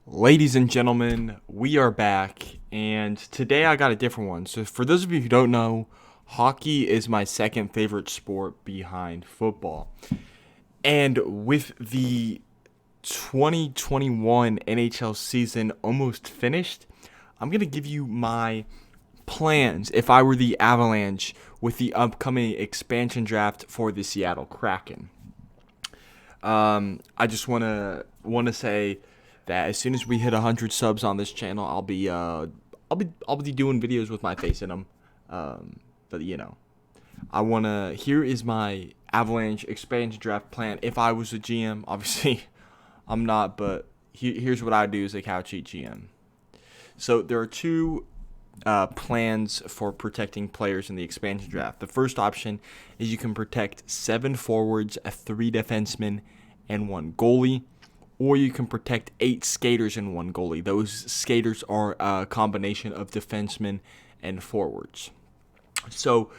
Ladies and gentlemen, we are back, and today I got a different one. So, for those of you who don't know, hockey is my second favorite sport behind football. And with the 2021 NHL season almost finished, I'm going to give you my plans if I were the Avalanche with the upcoming expansion draft for the Seattle Kraken. I just wanna say that as soon as we hit 100 subs on this channel, I'll be doing videos with my face in them. But I wanna. Here is my Avalanche expansion draft plan. If I was a GM, obviously, I'm not. But here's what I do as a couch eat GM. So there are two plans for protecting players in the expansion draft. The first option is you can protect 7 forwards, 3 defensemen, and 1 goalie, or you can protect 8 skaters and 1 goalie. Those skaters are a combination of defensemen and forwards. So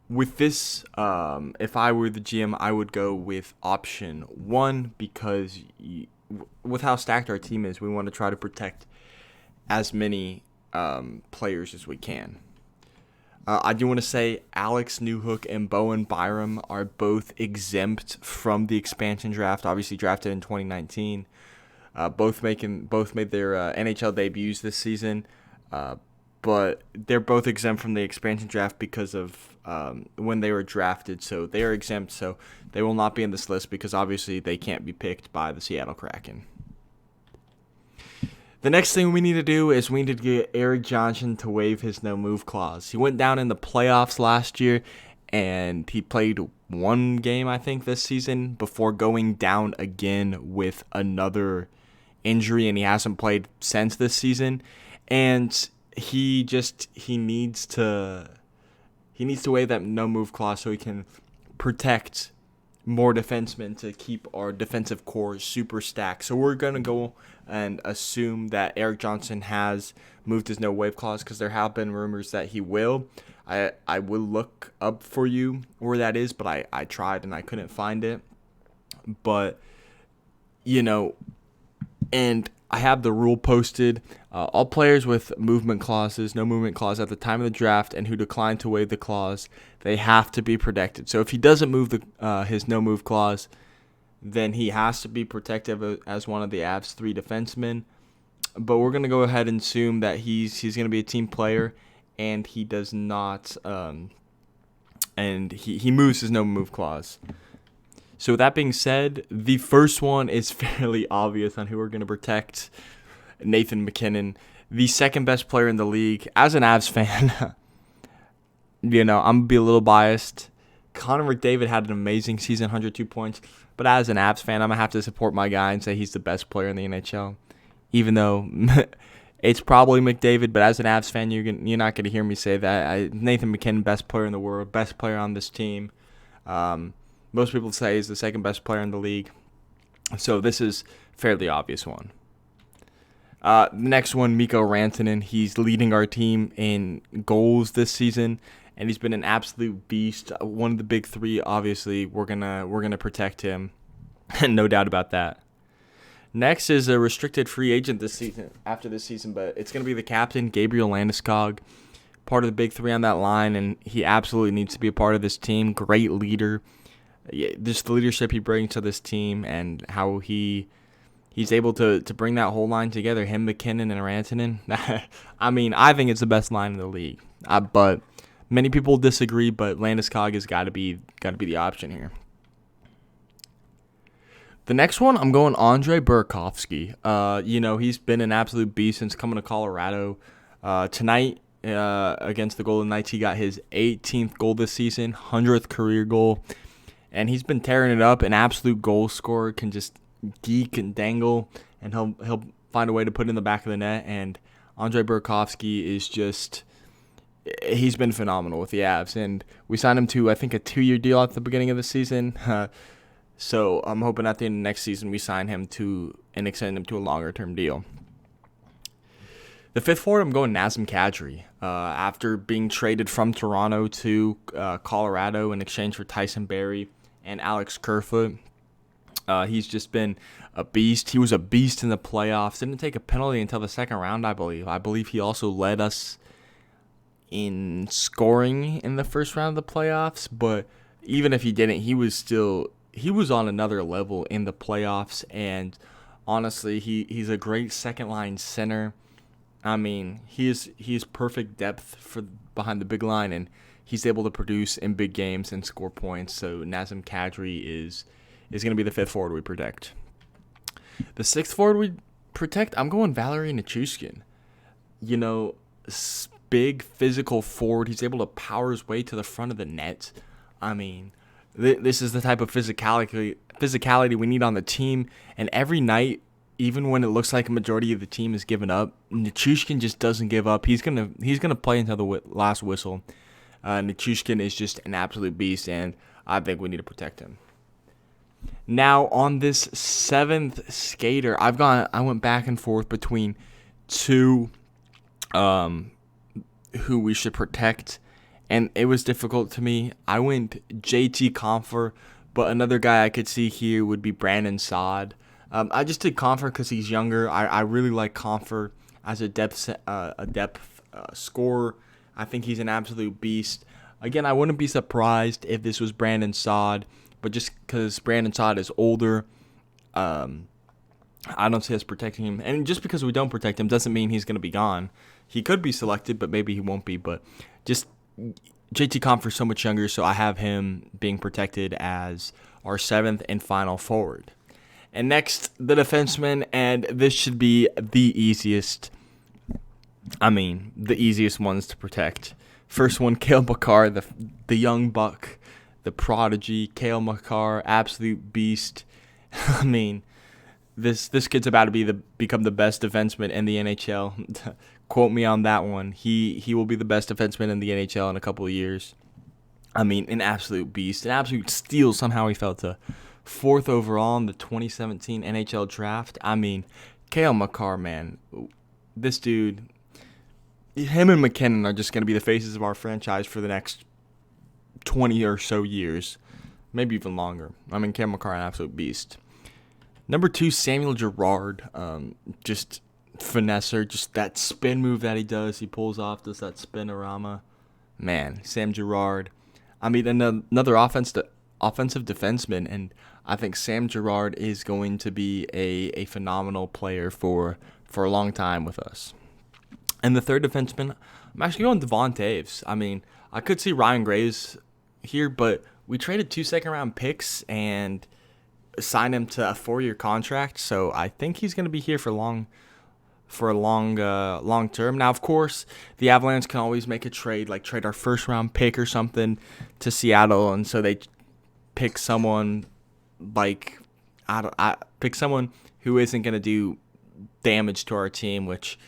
with this, if I were the GM, I would go with option 1 because with how stacked our team is, we want to try to protect as many players as we can. I do want to say Alex Newhook and Bowen Byram are both exempt from the expansion draft. Obviously drafted in 2019. Both made their NHL debuts this season, but they're both exempt from the expansion draft because of when they were drafted. So they are exempt. So they will not be in this list because obviously they can't be picked by the Seattle Kraken. The next thing we need to do is we need to get Eric Johnson to waive his no-move clause. He went down in the playoffs last year, and he played 1 game, I think, this season before going down again with another injury, and he hasn't played since this season. And he needs to waive that no-move clause so he can protect more defensemen to keep our defensive core super stacked. So we're going to go and assume that Eric Johnson has moved his no-wave clause because there have been rumors that he will. I will look up for you where that is, but I tried and I couldn't find it. But, and I have the rule posted. All players with movement clauses, no movement clause at the time of the draft, and who decline to waive the clause, they have to be protected. So if he doesn't move his no move clause, then he has to be protected as one of the Avs' 3 defensemen. But we're gonna go ahead and assume that he's gonna be a team player, and he does not, and he moves his no move clause. So with that being said, the first one is fairly obvious on who we're going to protect. Nathan MacKinnon, the second best player in the league. As an Avs fan, I'm going to be a little biased. Connor McDavid had an amazing season, 102 points. But as an Avs fan, I'm going to have to support my guy and say he's the best player in the NHL. Even though it's probably McDavid, but as an Avs fan, you're not going to hear me say that. Nathan MacKinnon, best player in the world, best player on this team. Most people say he's the second best player in the league. So this is a fairly obvious one. Next one, Mikko Rantanen. He's leading our team in goals this season, and he's been an absolute beast. One of the big 3, obviously. We're gonna protect him, no doubt about that. Next is a restricted free agent this season. After this season, but it's gonna be the captain, Gabriel Landeskog, part of the big 3 on that line, and he absolutely needs to be a part of this team. Great leader. Just the leadership he brings to this team and how he's able to bring that whole line together, him, McKinnon, and Rantanen. I mean, I think it's the best line in the league. But many people disagree, but Landeskog has got to be the option here. The next one, I'm going Andre Burakovsky. He's been an absolute beast since coming to Colorado. Tonight, against the Golden Knights, he got his 18th goal this season, 100th career goal. And he's been tearing it up. An absolute goal scorer, can just geek and dangle, and he'll find a way to put it in the back of the net. And Andre Burakovsky is he's been phenomenal with the Avs. And we signed him to, I think, a 2-year deal at the beginning of the season. So I'm hoping at the end of next season we sign him and extend him to a longer-term deal. The 5th forward, I'm going Nazem Kadri. After being traded from Toronto to Colorado in exchange for Tyson Barrie and Alex Kerfoot, He's just been a beast. He was a beast in the playoffs. Didn't take a penalty until the second round, I believe. I believe he also led us in scoring in the first round of the playoffs. But even if he didn't, he was on another level in the playoffs. And honestly, he's a great second line center. I mean, he's perfect depth for behind the big line, and he's able to produce in big games and score points. So Nazem Kadri is going to be the fifth forward we protect. The sixth forward we protect, I'm going Valeri Nichushkin. You know, big physical forward. He's able to power his way to the front of the net. I mean, this is the type of physicality we need on the team. And every night, even when it looks like a majority of the team has given up, Nichushkin just doesn't give up. He's gonna play until the last whistle. Nichushkin is just an absolute beast, and I think we need to protect him. Now on this seventh skater, I went back and forth between two, who we should protect, and it was difficult to me. I went JT Compher, but another guy I could see here would be Brandon Saad. I just did Compher because he's younger. I really like Compher as a depth scorer. I think he's an absolute beast. Again, I wouldn't be surprised if this was Brandon Saad, but just because Brandon Saad is older, I don't see us protecting him. And just because we don't protect him doesn't mean he's going to be gone. He could be selected, but maybe he won't be. But just JT Compher is so much younger, so I have him being protected as our seventh and final forward. And next, the defenseman, and this should be the easiest ones to protect. First one, Cale Makar, the young buck, the prodigy. Cale Makar, absolute beast. I mean, this kid's about to become the best defenseman in the NHL. Quote me on that one. He will be the best defenseman in the NHL in a couple of years. I mean, an absolute beast, an absolute steal. Somehow he fell to 4th overall in the 2017 NHL draft. I mean, Cale Makar, man, this dude, him and McKinnon are just going to be the faces of our franchise for the next 20 or so years, maybe even longer. I mean, Cale Makar, an absolute beast. Number 2, Samuel Girard, just finesser, just that spin move that he does. He pulls off, does that spinorama. Man, Sam Girard. I mean, another offensive defenseman, and I think Sam Girard is going to be a phenomenal player for a long time with us. And the third defenseman, I'm actually going Devon Toews. I mean, I could see Ryan Graves here, but we traded 2 second-round picks and signed him to a 4-year contract, so I think he's going to be here for a long term. Now, of course, the Avalanche can always make a trade, like trade our first-round pick or something to Seattle, and so they pick someone like pick someone who isn't going to do damage to our team, which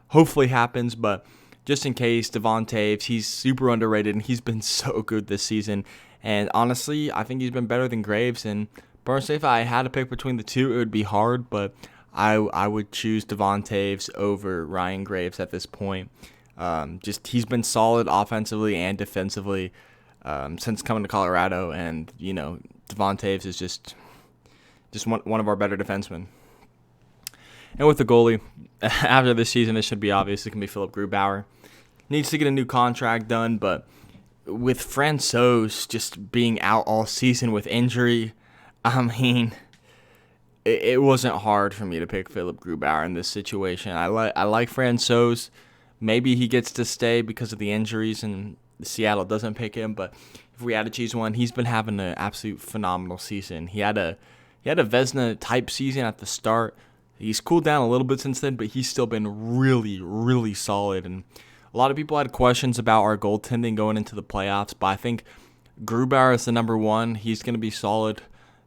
hopefully happens, but just in case, Devon Toews, he's super underrated, and he's been so good this season. And honestly, I think he's been better than Graves. And personally, if I had to pick between the two, it would be hard, but I would choose Devon Toews over Ryan Graves at this point. He's been solid offensively and defensively since coming to Colorado, and Devon Toews is just one of our better defensemen. And with the goalie, after this season, it should be obvious. It can be Philip Grubauer. Needs to get a new contract done, but with Francouz just being out all season with injury, I mean, it wasn't hard for me to pick Philip Grubauer in this situation. I like Francouz. Maybe he gets to stay because of the injuries and Seattle doesn't pick him, but if we had to choose one, he's been having an absolute phenomenal season. He had a Vezina type season at the start. He's cooled down a little bit since then, but he's still been really, really solid. And a lot of people had questions about our goaltending going into the playoffs, but I think Grubauer is the number one. He's going to be solid.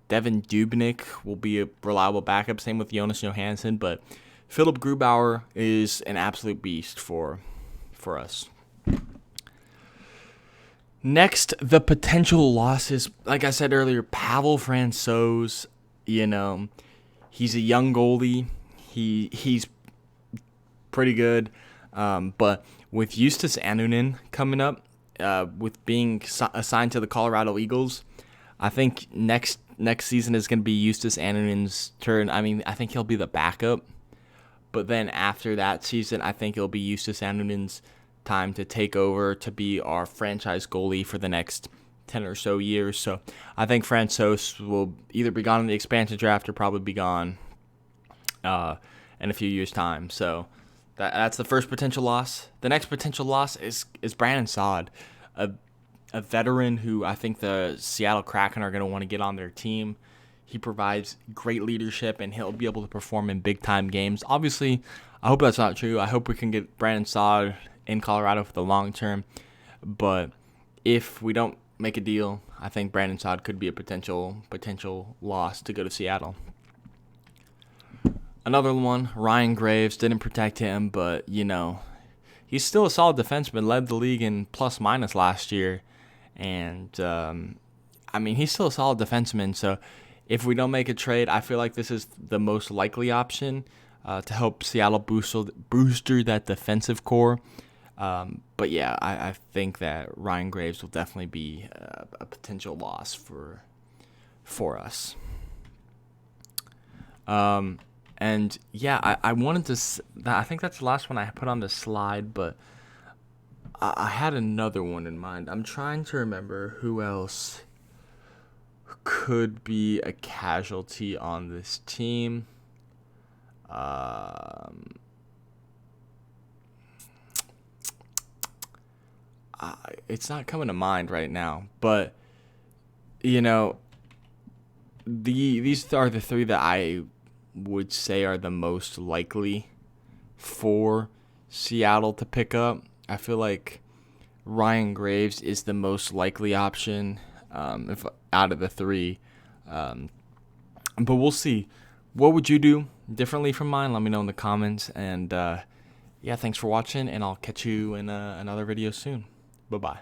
Devin Dubnyk will be a reliable backup. Same with Jonas Johansson, but Philip Grubauer is an absolute beast for us. Next, the potential losses. Like I said earlier, Pavel Francouz, he's a young goalie. He's pretty good. But with Justus Annunen coming up, with being assigned to the Colorado Eagles, I think next next season is going to be Eustace Annunen's turn. I mean, I think he'll be the backup. But then after that season, I think it'll be Eustace Annunen's time to take over to be our franchise goalie for the next 10 or so years. So I think Francois will either be gone in the expansion draft or probably be gone in a few years' time. So that's the first potential loss. The next potential loss is Brandon Saad, a veteran who I think the Seattle Kraken are going to want to get on their team. He provides great leadership, and he'll be able to perform in big-time games. Obviously, I hope that's not true. I hope we can get Brandon Saad in Colorado for the long term. But if we don't make a deal, I think Brandon Saad could be a potential loss to go to Seattle. Another one, Ryan Graves, didn't protect him, but, he's still a solid defenseman, led the league in plus-minus last year. And, he's still a solid defenseman, so if we don't make a trade, I feel like this is the most likely option to help Seattle booster that defensive core. But yeah, I think that Ryan Graves will definitely be a potential loss for us. And yeah, I wanted to. I think that's the last one I put on the slide, but I had another one in mind. I'm trying to remember who else could be a casualty on this team. It's not coming to mind right now, but these are the three that I would say are the most likely for Seattle to pick up. I feel like Ryan Graves is the most likely option if out of the three. But we'll see. What would you do differently from mine? Let me know in the comments. And yeah, thanks for watching, and I'll catch you in another video soon. Bye-bye.